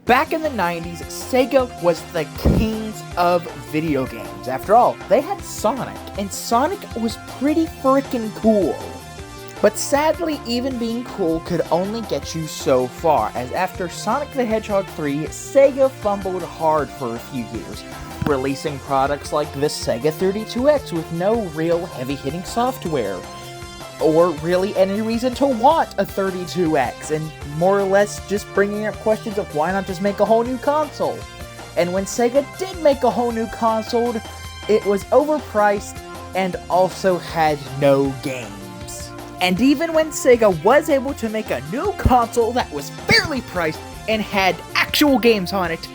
Back in the 90s, Sega was the kings of video games. After all, they had Sonic, and Sonic was pretty freaking cool. But sadly, even being cool could only get you so far, as after Sonic the Hedgehog 3, Sega fumbled hard for a few years, releasing products like the Sega 32X with no real heavy-hitting software, or really any reason to want a 32X, and more or less just bringing up questions of why not just make a whole new console. And when Sega did make a whole new console, it was overpriced and also had no games. And even when Sega was able to make a new console that was fairly priced and had actual games on it,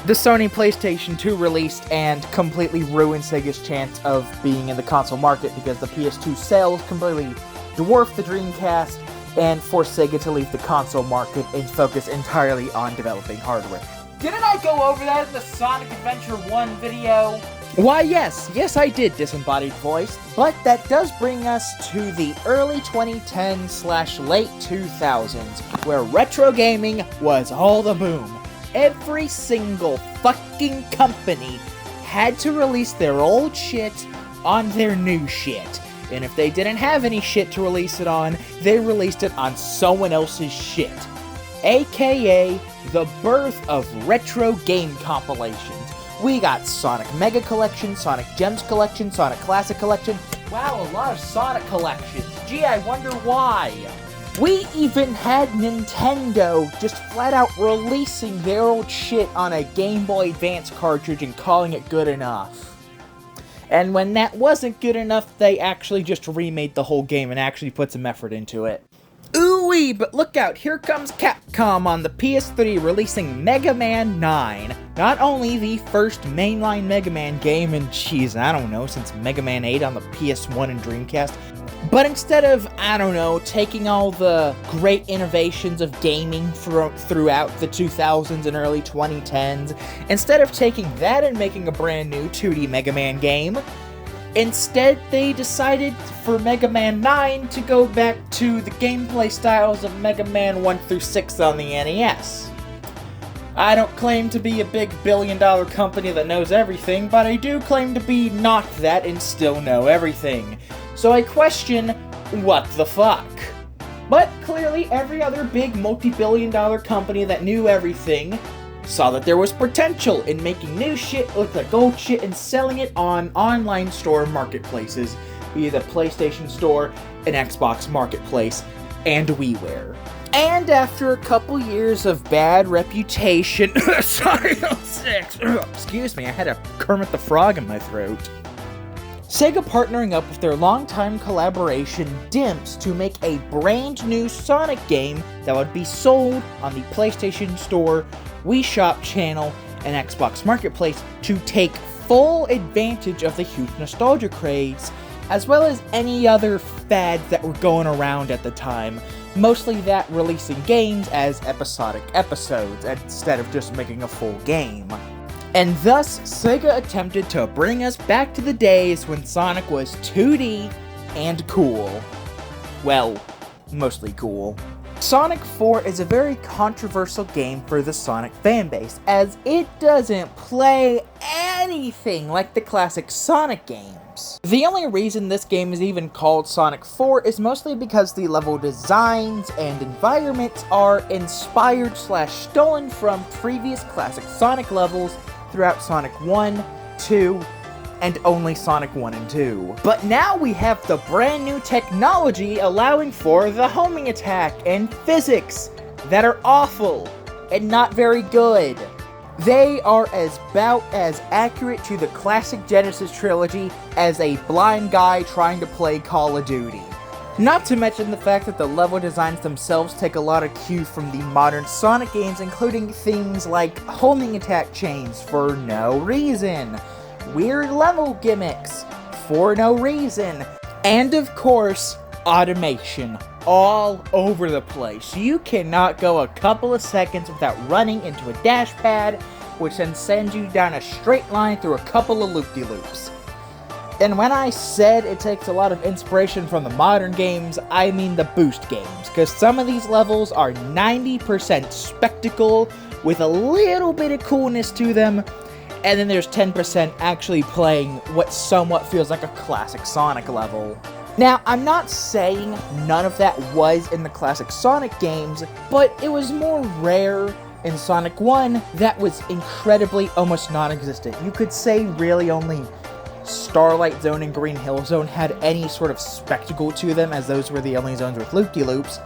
the Sony PlayStation 2 released and completely ruined Sega's chance of being in the console market because the PS2 sales completely dwarfed the Dreamcast and forced Sega to leave the console market and focus entirely on developing hardware. Didn't I go over that in the Sonic Adventure 1 video? Why yes I did, disembodied voice, but that does bring us to the early 2010s/late 2000s, where retro gaming was all the boom. Every single fucking company had to release their old shit on their new shit. And if they didn't have any shit to release it on, they released it on someone else's shit. AKA the birth of retro game compilations. We got Sonic Mega Collection, Sonic Gems Collection, Sonic Classic Collection. Wow, a lot of Sonic collections. Gee, I wonder why. We even had Nintendo just flat out releasing their old shit on a Game Boy Advance cartridge and calling it good enough. And when that wasn't good enough, they actually just remade the whole game and actually put some effort into it. Ooh-wee, but look out, here comes Capcom on the PS3 releasing Mega Man 9. Not only the first mainline Mega Man game in, I don't know, since Mega Man 8 on the PS1 and Dreamcast, but instead of, taking all the great innovations of gaming throughout the 2000s and early 2010s, instead of taking that and making a brand new 2D Mega Man game, instead they decided for Mega Man 9 to go back to the gameplay styles of Mega Man 1 through 6 on the NES. I don't claim to be a big billion-dollar company that knows everything, but I do claim to be not that and still know everything. So I question, what the fuck? But clearly every other big multi-billion dollar company that knew everything saw that there was potential in making new shit look like old shit and selling it on online store marketplaces, be the PlayStation Store, an Xbox Marketplace, and WiiWare. And after a couple years of bad reputation, Sonic 06, excuse me, I had a Kermit the Frog in my throat. Sega partnering up with their longtime collaboration Dimps to make a brand new Sonic game that would be sold on the PlayStation Store, Wii Shop channel, and Xbox Marketplace to take full advantage of the huge nostalgia craze, as well as any other fads that were going around at the time, mostly that releasing games as episodic episodes instead of just making a full game. And thus, Sega attempted to bring us back to the days when Sonic was 2D and cool. Well, mostly cool. Sonic 4 is a very controversial game for the Sonic fanbase, as it doesn't play anything like the classic Sonic games. The only reason this game is even called Sonic 4 is mostly because the level designs and environments are inspired/stolen from previous classic Sonic levels throughout Sonic 1, 2, and only Sonic 1 and 2. But now we have the brand new technology allowing for the homing attack and physics that are awful and not very good. They are about as accurate to the classic Genesis trilogy as a blind guy trying to play Call of Duty. Not to mention the fact that the level designs themselves take a lot of cues from the modern Sonic games, including things like homing attack chains for no reason, weird level gimmicks for no reason, and of course, automation all over the place. You cannot go a couple of seconds without running into a dash pad, which then sends you down a straight line through a couple of loop-de-loops. And when I said it takes a lot of inspiration from the modern games, I mean the boost games, because some of these levels are 90% spectacle with a little bit of coolness to them, and then there's 10% actually playing what somewhat feels like a classic Sonic level. Now, I'm not saying none of that was in the classic Sonic games, but it was more rare in Sonic 1 that was incredibly almost non-existent. You could say really only Starlight Zone and Green Hill Zone had any sort of spectacle to them, as those were the only zones with loop-de-loops.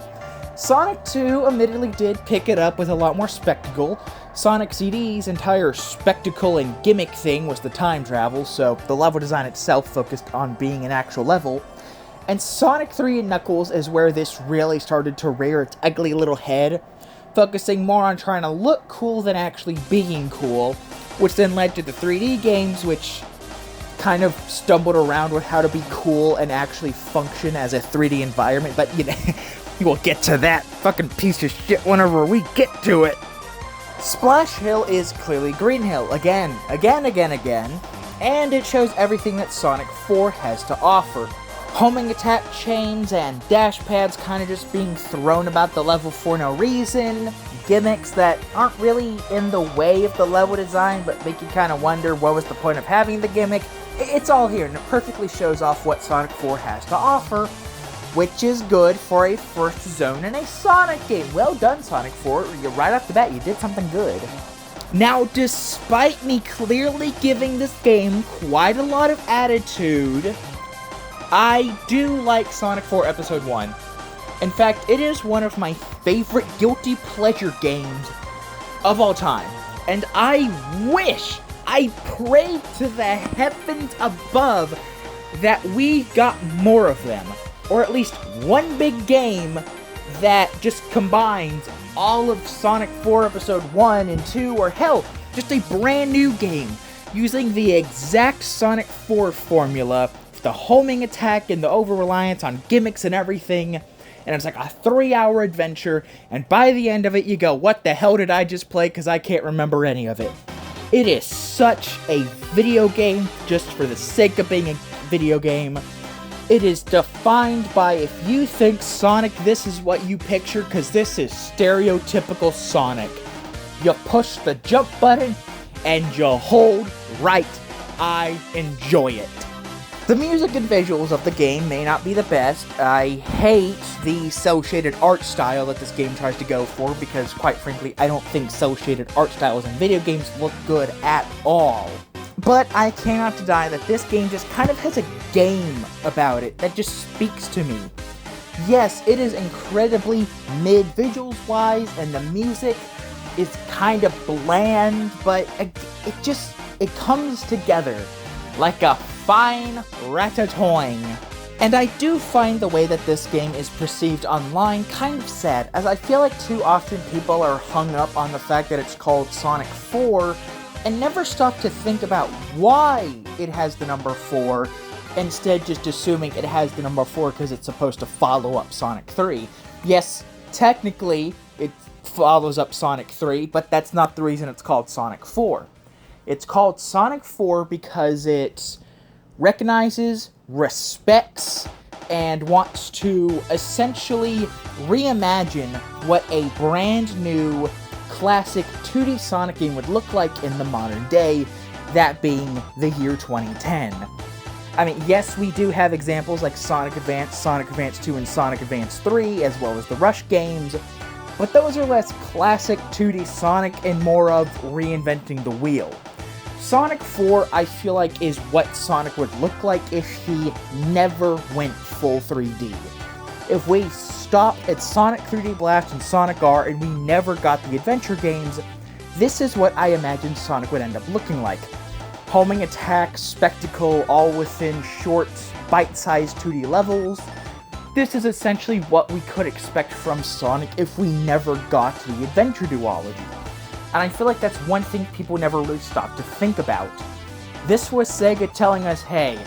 Sonic 2 admittedly did pick it up with a lot more spectacle. Sonic CD's entire spectacle and gimmick thing was the time travel, so the level design itself focused on being an actual level. And Sonic 3 and Knuckles is where this really started to rear its ugly little head, focusing more on trying to look cool than actually being cool, which then led to the 3D games, which kind of stumbled around with how to be cool and actually function as a 3D environment, but you know, we'll get to that fucking piece of shit whenever we get to it. Splash Hill is clearly Green Hill, again, and it shows everything that Sonic 4 has to offer. Homing attack chains and dash pads kind of just being thrown about the level for no reason, gimmicks that aren't really in the way of the level design but make you kind of wonder what was the point of having the gimmick. It's all here, and it perfectly shows off what Sonic 4 has to offer, which is good for a first zone in a Sonic game. Well done, Sonic 4. Right off the bat, you did something good. Now, despite me clearly giving this game quite a lot of attitude, I do like Sonic 4 Episode 1. In fact, it is one of my favorite guilty pleasure games of all time. And I pray to the heavens above that we got more of them. Or at least one big game that just combines all of Sonic 4 Episode 1 and 2, or hell, just a brand new game using the exact Sonic 4 formula, the homing attack and the over-reliance on gimmicks and everything, and it's like a 3-hour adventure, and by the end of it you go, what the hell did I just play, because I can't remember any of it. It is such a video game just for the sake of being a video game. It is defined by, if you think Sonic, this is what you picture, because this is stereotypical Sonic. You push the jump button, and you hold right. I enjoy it. The music and visuals of the game may not be the best. I hate the cel-shaded art style that this game tries to go for, because quite frankly, I don't think cel-shaded art styles in video games look good at all. But I cannot deny that this game just kind of has a game about it that just speaks to me. Yes, it is incredibly mid visuals-wise, and the music is kind of bland, but it comes together like a fine ratatouille. And I do find the way that this game is perceived online kind of sad, as I feel like too often people are hung up on the fact that it's called Sonic 4, and never stop to think about why it has the number 4, instead just assuming it has the number 4 because it's supposed to follow up Sonic 3. Yes, technically it follows up Sonic 3, but that's not the reason it's called Sonic 4. It's called Sonic 4 because it recognizes, respects, and wants to essentially reimagine what a brand new classic 2D Sonic game would look like in the modern day, that being the year 2010. I mean, yes, we do have examples like Sonic Advance 2, and Sonic Advance 3, as well as the Rush games, but those are less classic 2D Sonic and more of reinventing the wheel. Sonic 4, I feel like, is what Sonic would look like if he never went full 3D. If we stopped at Sonic 3D Blast and Sonic R and we never got the adventure games, this is what I imagine Sonic would end up looking like. Homing attack, spectacle, all within short, bite-sized 2D levels. This is essentially what we could expect from Sonic if we never got the adventure duology. And I feel like that's one thing people never really stop to think about. This was Sega telling us, hey,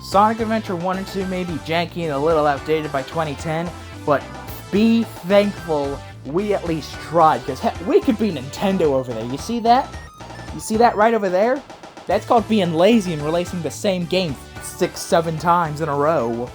Sonic Adventure 1 and 2 may be janky and a little outdated by 2010, but be thankful we at least tried, because heck, we could be Nintendo over there. You see that? You see that right over there? That's called being lazy and releasing the same game 6-7 times in a row.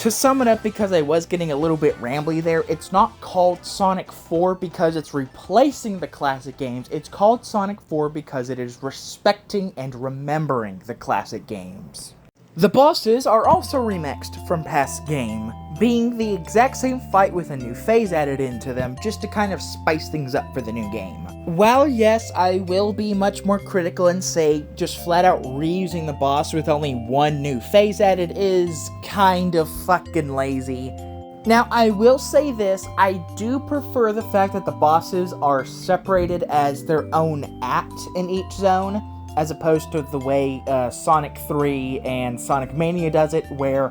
To sum it up, because I was getting a little bit rambly there, it's not called Sonic 4 because it's replacing the classic games. It's called Sonic 4 because it is respecting and remembering the classic games. The bosses are also remixed from past game, being the exact same fight with a new phase added into them, just to kind of spice things up for the new game. While yes, I will be much more critical and say just flat out reusing the boss with only one new phase added is kind of fucking lazy. Now, I will say this, I do prefer the fact that the bosses are separated as their own act in each zone, as opposed to the way Sonic 3 and Sonic Mania does it, where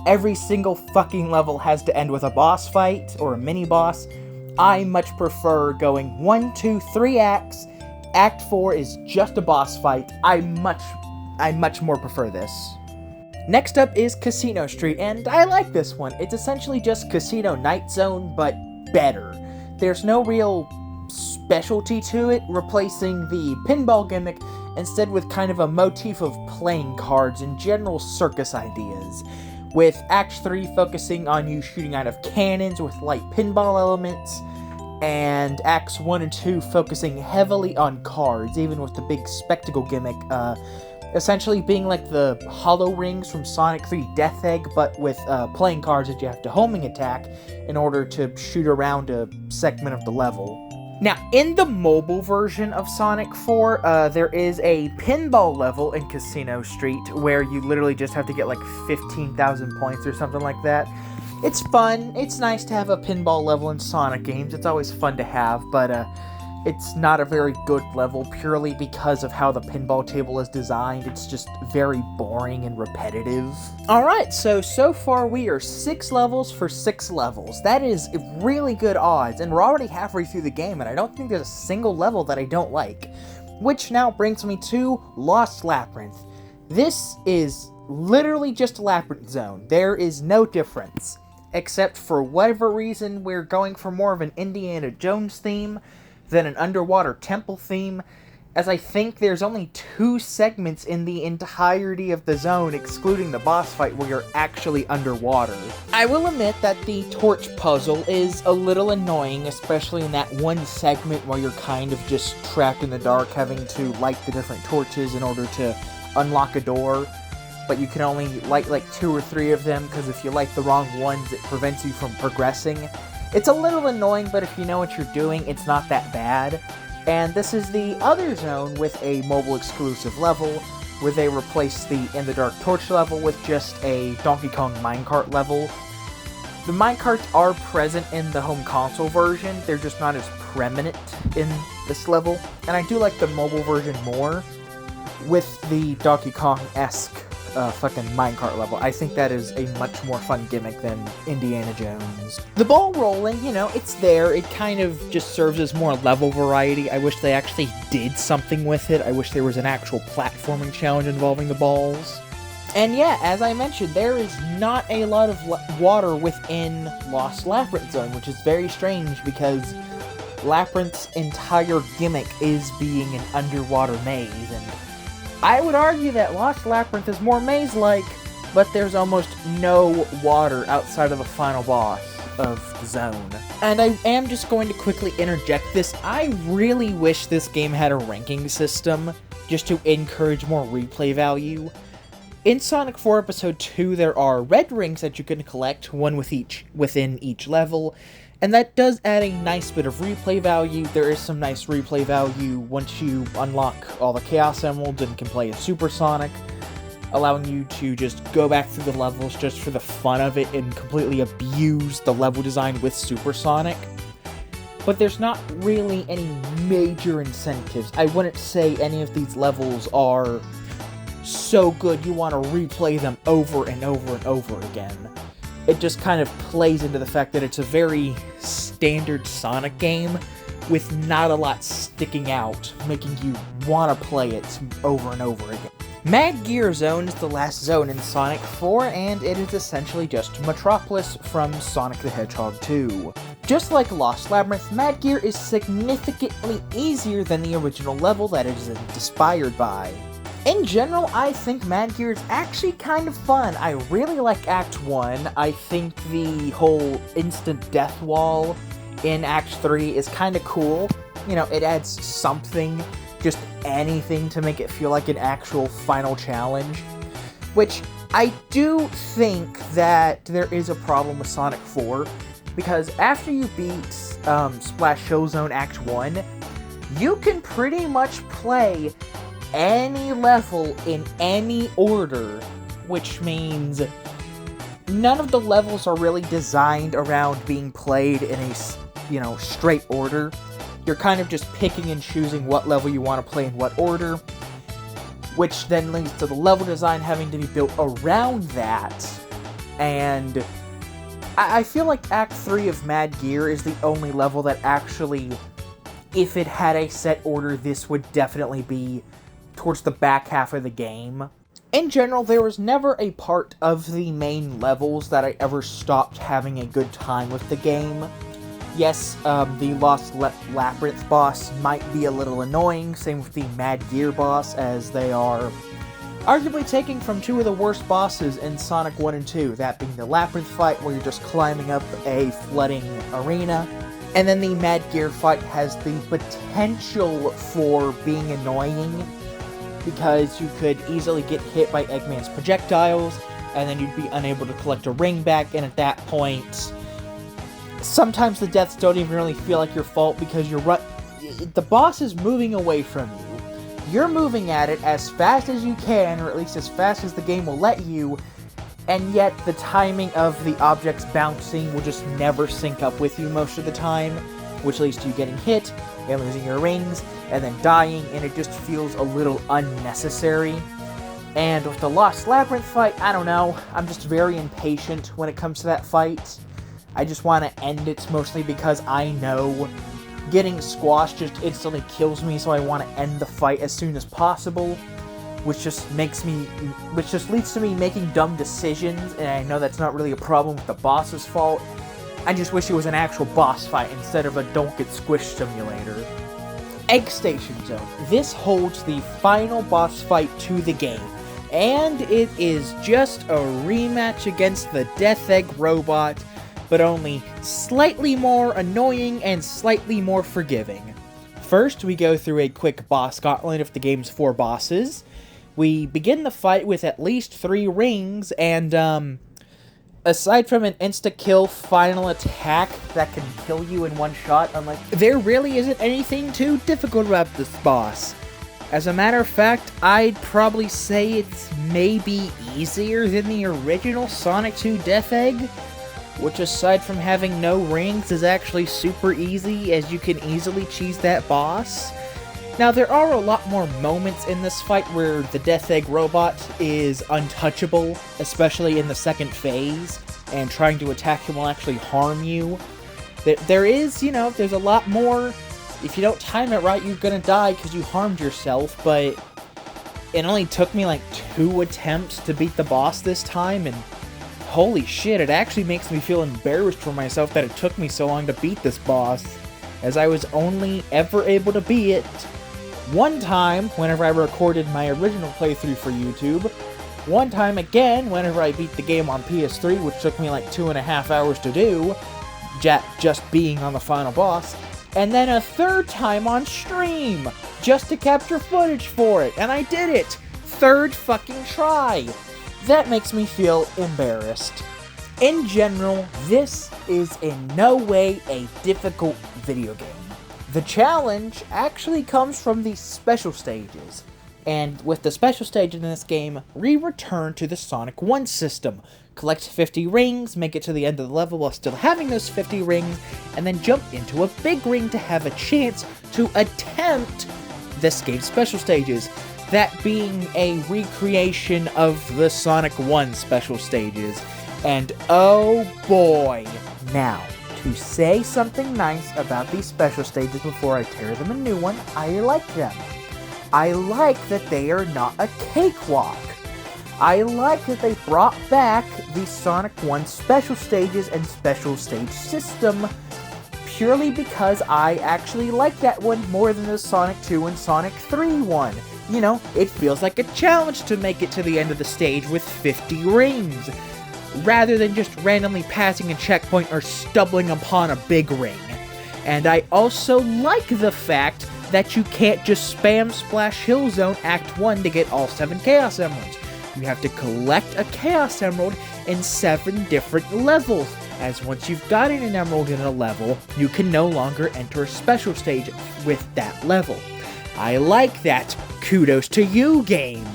every single fucking level has to end with a boss fight, or a mini-boss. I much prefer going 1, 2, 3 acts. Act 4 is just a boss fight. I much more prefer this. Next up is Casino Street, and I like this one. It's essentially just Casino Night Zone, but better. There's no real specialty to it, replacing the pinball gimmick instead with kind of a motif of playing cards and general circus ideas, with Act 3 focusing on you shooting out of cannons with light pinball elements, and Acts 1 and 2 focusing heavily on cards, even with the big spectacle gimmick, essentially being like the hollow rings from Sonic 3 Death Egg, but with playing cards that you have to homing attack in order to shoot around a segment of the level. Now, in the mobile version of Sonic 4, there is a pinball level in Casino Street where you literally just have to get like 15,000 points or something like that. It's fun. It's nice to have a pinball level in Sonic games. It's always fun to have, but it's not a very good level purely because of how the pinball table is designed. It's just very boring and repetitive. Alright, so far we are 6 levels for 6 levels. That is really good odds, and we're already halfway through the game, and I don't think there's a single level that I don't like. Which now brings me to Lost Labyrinth. This is literally just a labyrinth zone. There is no difference. Except for whatever reason, we're going for more of an Indiana Jones theme than an underwater temple theme, as I think there's only 2 segments in the entirety of the zone, excluding the boss fight, where you're actually underwater. I will admit that the torch puzzle is a little annoying, especially in that one segment where you're kind of just trapped in the dark, having to light the different torches in order to unlock a door, but you can only light like 2 or 3 of them, because if you light the wrong ones, it prevents you from progressing. It's a little annoying, but if you know what you're doing, it's not that bad. And this is the other zone with a mobile exclusive level, where they replace the In the Dark Torch level with just a Donkey Kong minecart level. The minecarts are present in the home console version, they're just not as prominent in this level. And I do like the mobile version more, with the Donkey Kong-esque fucking minecart level. I think that is a much more fun gimmick than Indiana Jones. The ball rolling, you know, it's there. It kind of just serves as more level variety. I wish they actually did something with it. I wish there was an actual platforming challenge involving the balls. And yeah, as I mentioned, there is not a lot of water within Lost Labyrinth Zone, which is very strange because Labyrinth's entire gimmick is being an underwater maze, and I would argue that Lost Labyrinth is more maze-like, but there's almost no water outside of the final boss of the zone. And I am just going to quickly interject this. I really wish this game had a ranking system, just to encourage more replay value. In Sonic 4 Episode 2, there are red rings that you can collect, one within each level, and that does add a nice bit of replay value. There is some nice replay value once you unlock all the Chaos Emeralds and can play as Super Sonic, allowing you to just go back through the levels just for the fun of it and completely abuse the level design with Super Sonic. But there's not really any major incentives. I wouldn't say any of these levels are so good you want to replay them over and over and over again. It just kind of plays into the fact that it's a very standard Sonic game with not a lot sticking out, making you want to play it over and over again. Mad Gear Zone is the last zone in Sonic 4, and it is essentially just Metropolis from Sonic the Hedgehog 2. Just like Lost Labyrinth, Mad Gear is significantly easier than the original level that it is inspired by. In general, I think Mad Gear is actually kind of fun. I really like Act 1. I think the whole instant death wall in Act 3 is kind of cool. You know, it adds something, just anything to make it feel like an actual final challenge. Which, I do think that there is a problem with Sonic 4, because after you beat Splash Hill Zone Act 1, you can pretty much play any level in any order, which means none of the levels are really designed around being played in a, you know, straight order. You're kind of just picking and choosing what level you want to play in what order, which then leads to the level design having to be built around that. And I feel like Act 3 of Mad Gear is the only level that actually, if it had a set order, this would definitely be towards the back half of the game. In general, there was never a part of the main levels that I ever stopped having a good time with the game. Yes, the Lost Labyrinth boss might be a little annoying, same with the Mad Gear boss, as they are arguably taking from two of the worst bosses in Sonic 1 and 2, that being the Labyrinth fight, where you're just climbing up a flooding arena, and then the Mad Gear fight has the potential for being annoying, because you could easily get hit by Eggman's projectiles, and then you'd be unable to collect a ring back, and at that point, sometimes the deaths don't even really feel like your fault, because the boss is moving away from you. You're moving at it as fast as you can, or at least as fast as the game will let you, and yet the timing of the objects bouncing will just never sync up with you most of the time, which leads to you getting hit, and losing your rings, and then dying, and it just feels a little unnecessary. And with the Lost Labyrinth fight, I don't know, I'm just very impatient when it comes to that fight. I just want to end it, mostly because I know getting squashed just instantly kills me, so I want to end the fight as soon as possible, which just leads to me making dumb decisions, and I know that's not really a problem with the boss's fault. I just wish it was an actual boss fight instead of a don't get squished simulator. Egg Station Zone. This holds the final boss fight to the game, and it is just a rematch against the Death Egg robot, but only slightly more annoying and slightly more forgiving. First, we go through a quick boss gauntlet of the game's 4 bosses. We begin the fight with at least 3 rings, and aside from an insta-kill final attack that can kill you in one shot, there really isn't anything too difficult about this boss. As a matter of fact, I'd probably say it's maybe easier than the original Sonic 2 Death Egg, which aside from having no rings is actually super easy, as you can easily cheese that boss. Now, there are a lot more moments in this fight where the Death Egg robot is untouchable, especially in the second phase, and trying to attack him will actually harm you. There is, there's a lot more. If you don't time it right, you're gonna die because you harmed yourself, but it only took me like 2 attempts to beat the boss this time, and holy shit, it actually makes me feel embarrassed for myself that it took me so long to beat this boss, as I was only ever able to beat it one time whenever I recorded my original playthrough for YouTube, one time again whenever I beat the game on PS3, which took me like 2.5 hours to do, just being on the final boss, and then a 3rd time on stream, just to capture footage for it, and I did it! 3rd fucking try! That makes me feel embarrassed. In general, this is in no way a difficult video game. The challenge actually comes from the special stages, and with the special stages in this game, we return to the Sonic 1 system. Collect 50 rings, make it to the end of the level while still having those 50 rings, and then jump into a big ring to have a chance to attempt this game's special stages. That being a recreation of the Sonic 1 special stages. And oh boy, now, to say something nice about these special stages before I tear them a new one, I like them. I like that they are not a cakewalk. I like that they brought back the Sonic 1 special stages and special stage system, purely because I actually like that one more than the Sonic 2 and Sonic 3 one. you know, it feels like a challenge to make it to the end of the stage with 50 rings, rather than just randomly passing a checkpoint or stumbling upon a big ring. And I also like the fact that you can't just spam Splash Hill Zone Act 1 to get all 7 Chaos Emeralds. You have to collect a Chaos Emerald in 7 different levels, as once you've gotten an emerald in a level, you can no longer enter a special stage with that level. I like that. Kudos to you, game.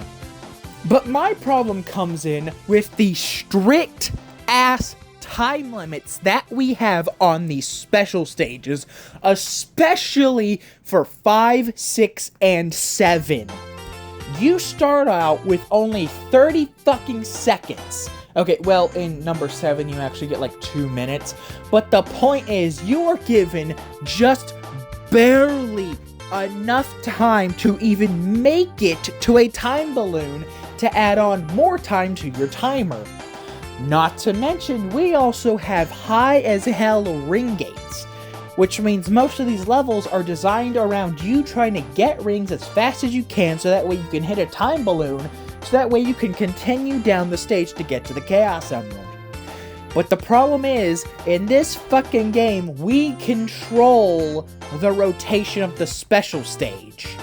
But my problem comes in with the strict-ass time limits that we have on these special stages, especially for 5, 6, and 7. You start out with only 30 fucking seconds. Okay, well, in number 7, you actually get like 2 minutes. But the point is, you are given just barely enough time to even make it to a time balloon to add on more time to your timer. Not to mention, we also have high as hell ring gates, which means most of these levels are designed around you trying to get rings as fast as you can so that way you can hit a time balloon, so that way you can continue down the stage to get to the Chaos Emerald. But the problem is, in this fucking game, we control the rotation of the special stage.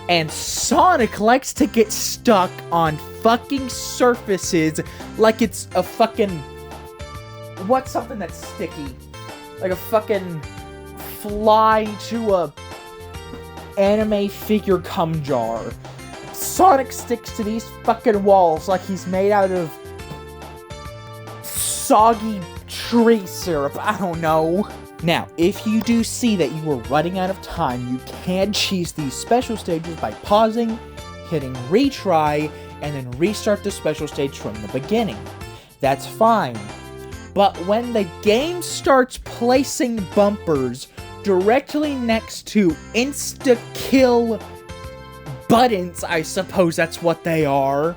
And Sonic likes to get stuck on fucking surfaces like it's a fucking... What's something that's sticky? Like a fucking fly to a anime figure cum jar. Sonic sticks to these fucking walls like he's made out of soggy tree syrup. I don't know. Now, if you do see that you are running out of time, you can cheese these special stages by pausing, hitting retry, and then restart the special stage from the beginning. That's fine. But when the game starts placing bumpers directly next to insta-kill buttons, I suppose that's what they are,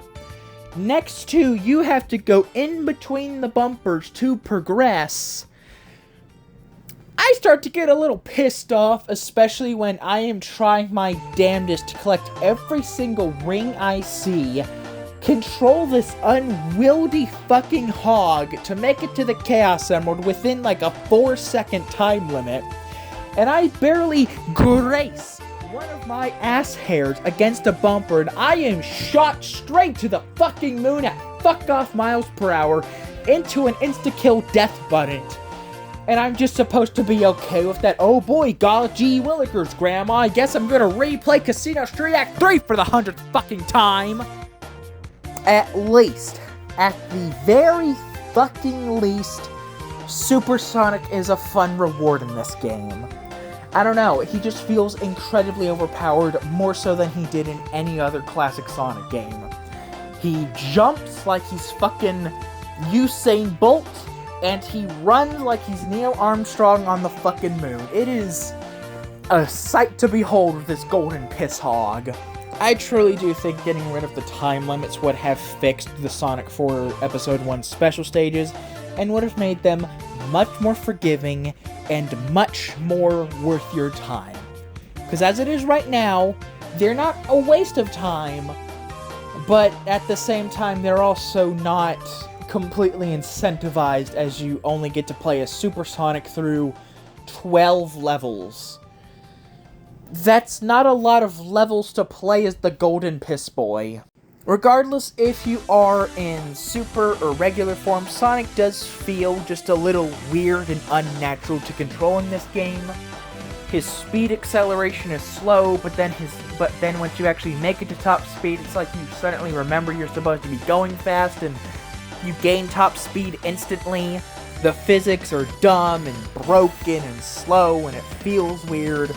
next to you have to go in between the bumpers to progress, I start to get a little pissed off, especially when I am trying my damnedest to collect every single ring I see, control this unwieldy fucking hog to make it to the Chaos Emerald within like a 4-second time limit, and I barely grace one of my ass hairs against a bumper, and I am shot straight to the fucking moon at fuck off miles per hour into an insta-kill death button. And I'm just supposed to be okay with that. Oh boy, golly willikers, Grandma. I guess I'm gonna replay Casino Street Act 3 for the 100th fucking time. At least, at the very fucking least, Supersonic is a fun reward in this game. I don't know, he just feels incredibly overpowered, more so than he did in any other classic Sonic game. He jumps like he's fucking Usain Bolt, and he runs like he's Neil Armstrong on the fucking moon. It is a sight to behold with this golden piss hog. I truly do think getting rid of the time limits would have fixed the Sonic 4 Episode 1 special stages, and would have made them much more forgiving and much more worth your time. Because as it is right now, they're not a waste of time, but at the same time, they're also not completely incentivized, as you only get to play as Supersonic through 12 levels. That's not a lot of levels to play as the Golden Piss Boy. Regardless if you are in Super or regular form, Sonic does feel just a little weird and unnatural to control in this game. His speed acceleration is slow, but then once you actually make it to top speed, it's like you suddenly remember you're supposed to be going fast, and you gain top speed instantly. The physics are dumb and broken and slow, and it feels weird.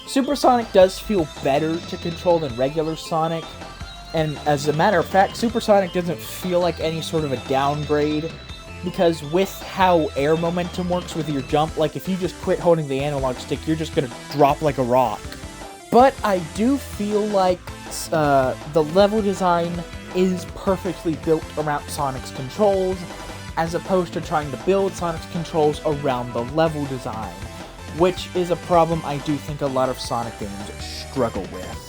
Supersonic does feel better to control than regular Sonic, and as a matter of fact, Supersonic doesn't feel like any sort of a downgrade, because with how air momentum works with your jump, like if you just quit holding the analog stick, you're just gonna drop like a rock. But I do feel like the level design is perfectly built around Sonic's controls, as opposed to trying to build Sonic's controls around the level design, which is a problem I do think a lot of Sonic games struggle with.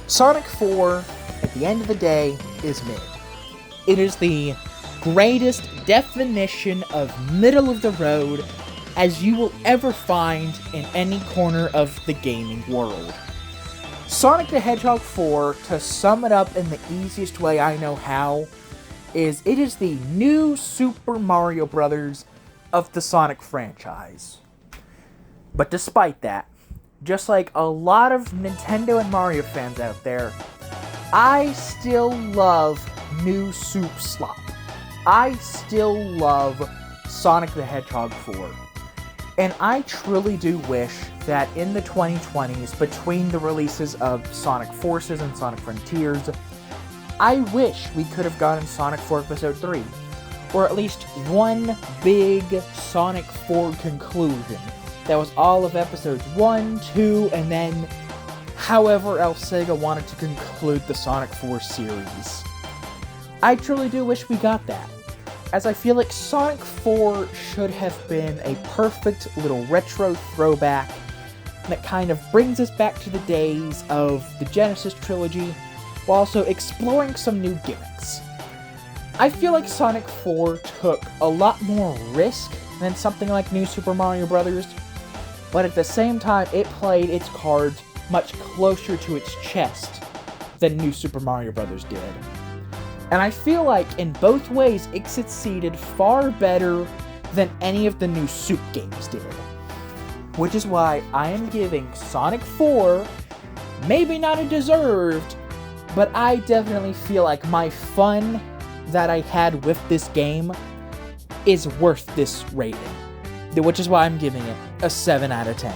Sonic 4, at the end of the day, is mid. It is the greatest definition of middle of the road as you will ever find in any corner of the gaming world. Sonic the Hedgehog 4, to sum it up in the easiest way I know how, it is the new Super Mario Bros. Of the Sonic franchise. But despite that, just like a lot of Nintendo and Mario fans out there, I still love New Soup Slop. I still love Sonic the Hedgehog 4. And I truly do wish that in the 2020s, between the releases of Sonic Forces and Sonic Frontiers, I wish we could have gotten Sonic 4 Episode 3. Or at least one big Sonic 4 conclusion. That was all of episodes 1, 2, and then however else Sega wanted to conclude the Sonic 4 series. I truly do wish we got that, as I feel like Sonic 4 should have been a perfect little retro throwback that kind of brings us back to the days of the Genesis trilogy, while also exploring some new gimmicks. I feel like Sonic 4 took a lot more risk than something like New Super Mario Bros., but at the same time, it played its cards much closer to its chest than New Super Mario Bros. Did. And I feel like, in both ways, it succeeded far better than any of the new Soup games did. Which is why I am giving Sonic 4, maybe not a deserved, but I definitely feel like my fun that I had with this game is worth this rating, which is why I'm giving it a 7 out of 10.